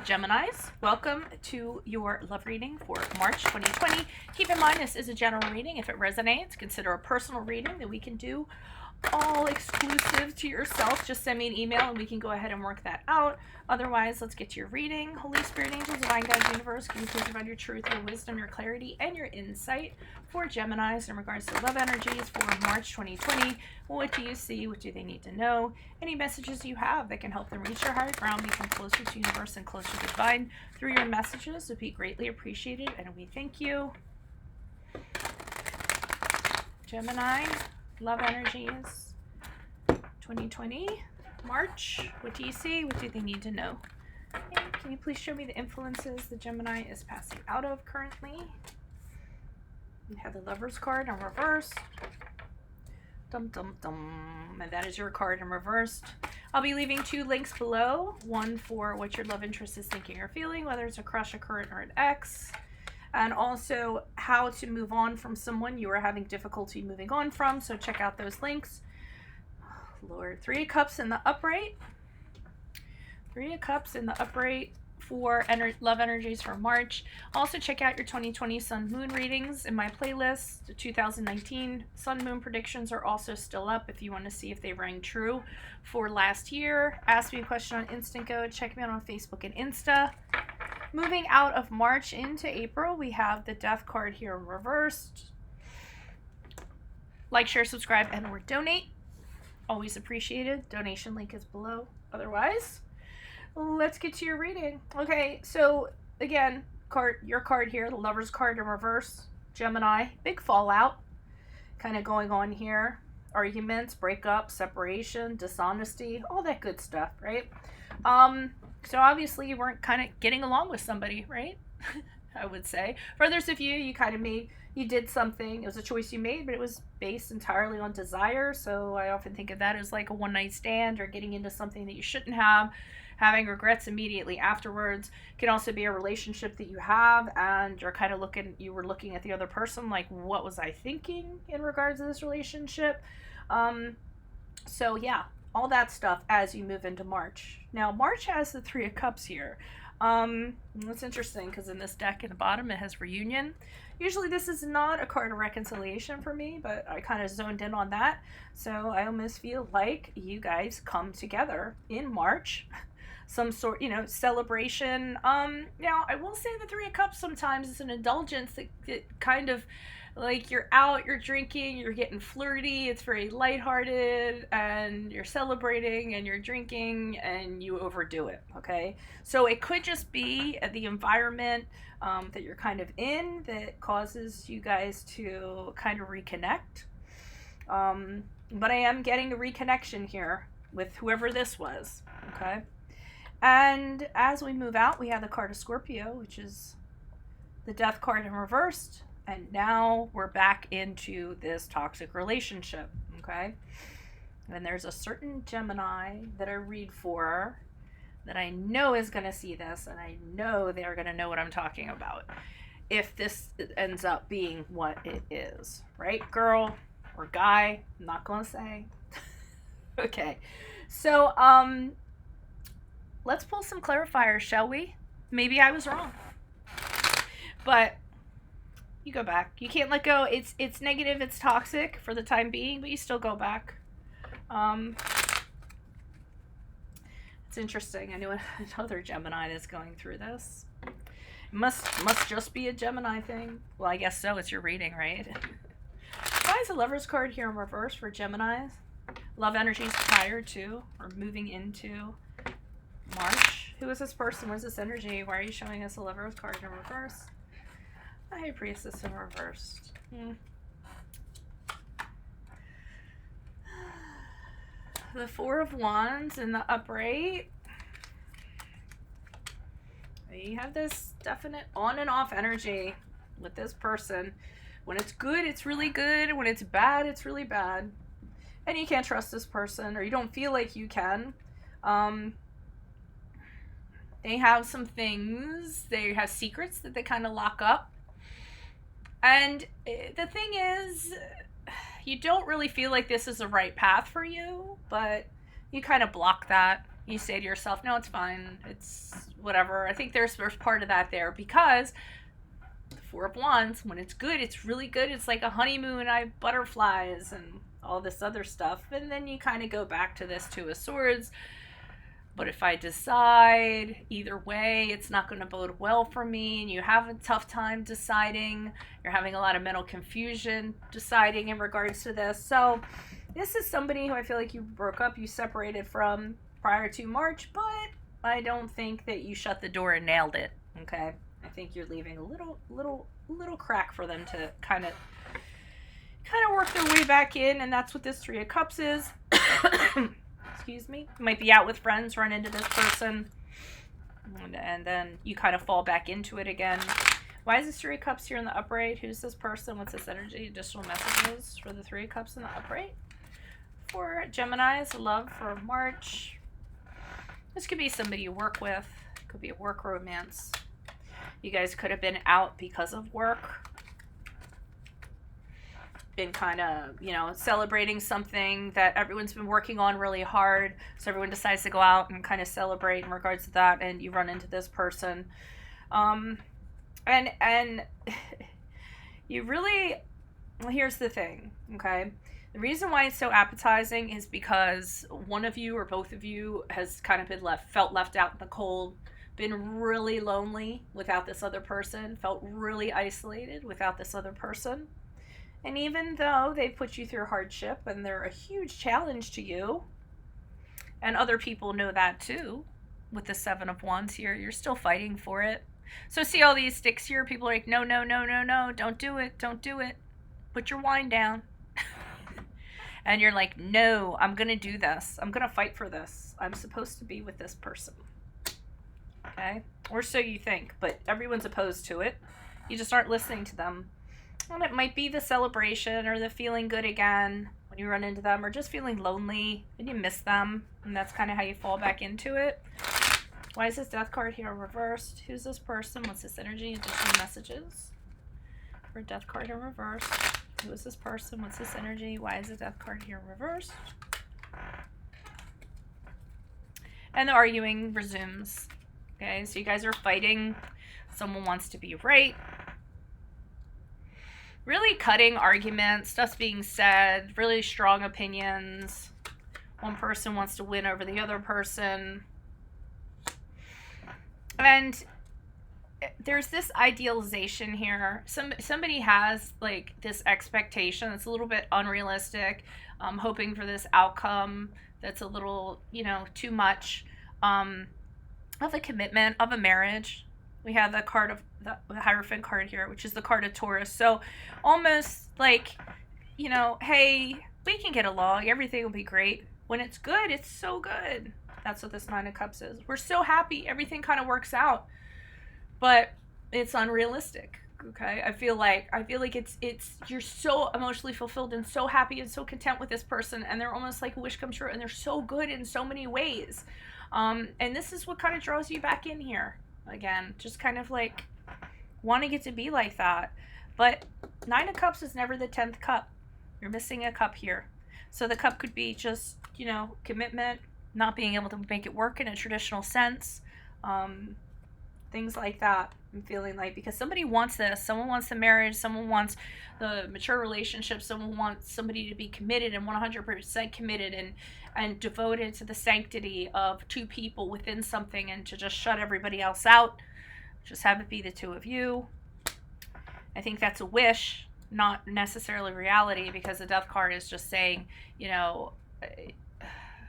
Geminis, welcome to your love reading for March 2020. Keep in mind this is a general reading. If it resonates, consider a personal reading that we can do all exclusive to yourself. Just send me an email and we can go ahead and work that out. Otherwise, let's get to your reading. Holy Spirit, angels, divine guides, universe, can you please provide your truth, your wisdom, your clarity, and your insight for Geminis in regards to love energies for March 2020. What do you see? What do they need to know? Any messages you have that can help them reach their higher ground, become closer to universe and closer to divine through your messages would be greatly appreciated, and we thank you. Gemini, love energies 2020 March. What do you see? What do they need to know? And can you please show me the influences the Gemini is passing out of currently? We have the Lover's card in reverse. Dum dum dum. And that is your card in reversed. I'll be leaving 2 links below. One for what your love interest is thinking or feeling, whether it's a crush, a current, or an ex. And also how to move on from someone you are having difficulty moving on from. So check out those links. Lord, 3 of Cups in the upright. 3 of Cups in the upright for love energies for March. Also check out your 2020 Sun Moon readings in my playlist. The 2019 Sun Moon predictions are also still up if you want to see if they rang true for last year. Ask me a question on Instant Go. Check me out on Facebook and Insta. Moving out of March into April, we have the Death card here reversed. Like, share, subscribe, and or donate. Always appreciated. Donation link is below. Otherwise, let's get to your reading. Okay, so again, your card here, the Lover's card in reverse. Gemini, big fallout kind of going on here. Arguments, breakup, separation, dishonesty, all that good stuff, right? So obviously you weren't kind of getting along with somebody, right? I would say. For others of you, you did something, it was a choice you made, but it was based entirely on desire. So I often think of that as like a one-night stand or getting into something that you shouldn't have, having regrets immediately afterwards. It can also be a relationship that you have and you were looking at the other person like, what was I thinking in regards to this relationship? So yeah, all that stuff as you move into March. Now, March has the 3 of Cups here. That's interesting because in this deck in the bottom it has reunion. Usually this is not a card of reconciliation for me, but I kind of zoned in on that. So I almost feel like you guys come together in March. Some sort, celebration. Now I will say the 3 of Cups sometimes is an indulgence that kind of like you're out, you're drinking, you're getting flirty, it's very lighthearted, and you're celebrating and you're drinking and you overdo it, okay? So it could just be the environment that you're kind of in that causes you guys to kind of reconnect. But I am getting a reconnection here with whoever this was, okay? And as we move out, we have the card of Scorpio, which is the Death card in reversed. And now we're back into this toxic relationship, okay? And there's a certain Gemini that I read for that I know is going to see this, and I know they're going to know what I'm talking about if this ends up being what it is, right? Girl or guy, I'm not going to say. Okay, so let's pull some clarifiers, shall we? Maybe I was wrong. But you go back. You can't let go. It's negative, it's toxic for the time being, but you still go back. It's interesting. I know another Gemini that's going through this. It must just be a Gemini thing. Well, I guess so. It's your reading, right? Why is the Lover's card here in reverse for Geminis? Love energies prior to or moving into March. Who is this person? What is this energy? Why are you showing us a Lover's card in reverse? High Priestess in reversed. The 4 of Wands in the upright. You have this definite on and off energy with this person. When it's good, it's really good. When it's bad, it's really bad. And you can't trust this person, or you don't feel like you can. They have some things. They have secrets that they kind of lock up. And the thing is, you don't really feel like this is the right path for you, but you kind of block that. You say to yourself, no, it's fine. It's whatever. I think there's part of that there, because the Four of Wands, when it's good, it's really good. It's like a honeymoon. I have butterflies and all this other stuff. And then you kind of go back to this Two of Swords. But if I decide either way, it's not going to bode well for me, and you have a tough time deciding, you're having a lot of mental confusion deciding in regards to this. So this is somebody who I feel like you broke up, you separated from prior to March, but I don't think that you shut the door and nailed it. Okay, I think you're leaving a little crack for them to kind of work their way back in, and that's what this Three of Cups is. Excuse me. You might be out with friends, run into this person, and then you kind of fall back into it again. Why is this Three of Cups here in the upright? Who's this person? What's this energy? Additional messages for the Three of Cups in the upright for Geminis. Love for March. This could be somebody you work with. It could be a work romance. You guys could have been out because of work. Been kind of, you know, celebrating something that everyone's been working on really hard. So everyone decides to go out and kind of celebrate in regards to that, and you run into this person. And you really, well, here's the thing, okay? The reason why it's so appetizing is because one of you or both of you has kind of been felt left out in the cold, been really lonely without this other person, felt really isolated without this other person. And even though they put you through hardship and they're a huge challenge to you, and other people know that too, with the Seven of Wands here, you're still fighting for it. So see all these sticks here? People are like, no, no, no, no, no, don't do it, don't do it. Put your wine down. And you're like, no, I'm going to do this. I'm going to fight for this. I'm supposed to be with this person. Okay? Or so you think, but everyone's opposed to it. You just aren't listening to them. And it might be the celebration or the feeling good again when you run into them, or just feeling lonely and you miss them, and that's kind of how you fall back into it. Why is this Death card here reversed? Who's this person? What's this energy? Additional messages for Death card in reverse. Who is this person? What's this energy? Why is the Death card here reversed? And the arguing resumes. Okay, so you guys are fighting. Someone wants to be right. Really cutting arguments, stuff's being said, really strong opinions. One person wants to win over the other person. And there's this idealization here. Somebody has like this expectation that's a little bit unrealistic, hoping for this outcome that's a little, you know, too much, of a commitment, of a marriage. We have the card of the Hierophant card here, which is the card of Taurus. So almost like, you know, hey, we can get along. Everything will be great. When it's good, it's so good. That's what this Nine of Cups is. We're so happy. Everything kind of works out. But it's unrealistic. Okay? I feel like it's you're so emotionally fulfilled and so happy and so content with this person, and they're almost like a wish come true, and they're so good in so many ways. And this is what kind of draws you back in here. Again, just kind of like wanting it to be like that. But Nine of Cups is never the 10th cup. You're missing a cup here. So the cup could be just, you know, commitment, not being able to make it work in a traditional sense. Things like that. I'm feeling like, because somebody wants this. Someone wants the marriage. Someone wants the mature relationship. Someone wants somebody to be committed and 100% committed and devoted to the sanctity of two people within something, and to just shut everybody else out. Just have it be the two of you. I think that's a wish, not necessarily reality, because the Death card is just saying, you know,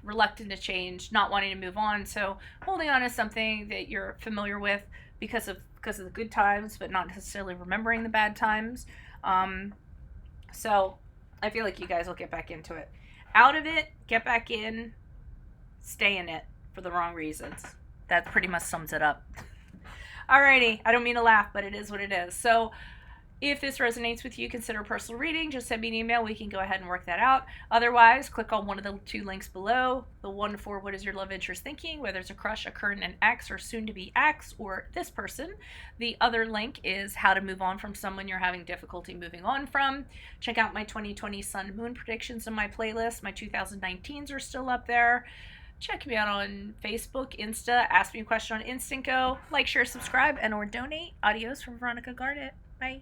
reluctant to change, not wanting to move on. So holding on to something that you're familiar with because of the good times, but not necessarily remembering the bad times. So I feel like you guys will get back into it. Out of it, get back in, stay in it for the wrong reasons. That pretty much sums it up. Alrighty, I don't mean to laugh, but it is what it is. So if this resonates with you, consider a personal reading. Just send me an email. We can go ahead and work that out. Otherwise, click on one of the two links below. The one for what is your love interest thinking, whether it's a crush, a current, an ex, or soon-to-be ex, or this person. The other link is how to move on from someone you're having difficulty moving on from. Check out my 2020 Sun and Moon predictions in my playlist. My 2019s are still up there. Check me out on Facebook, Insta, ask me a question on Instinct Go, like, share, subscribe, and or donate. Adios from Veronica Garnett. Bye.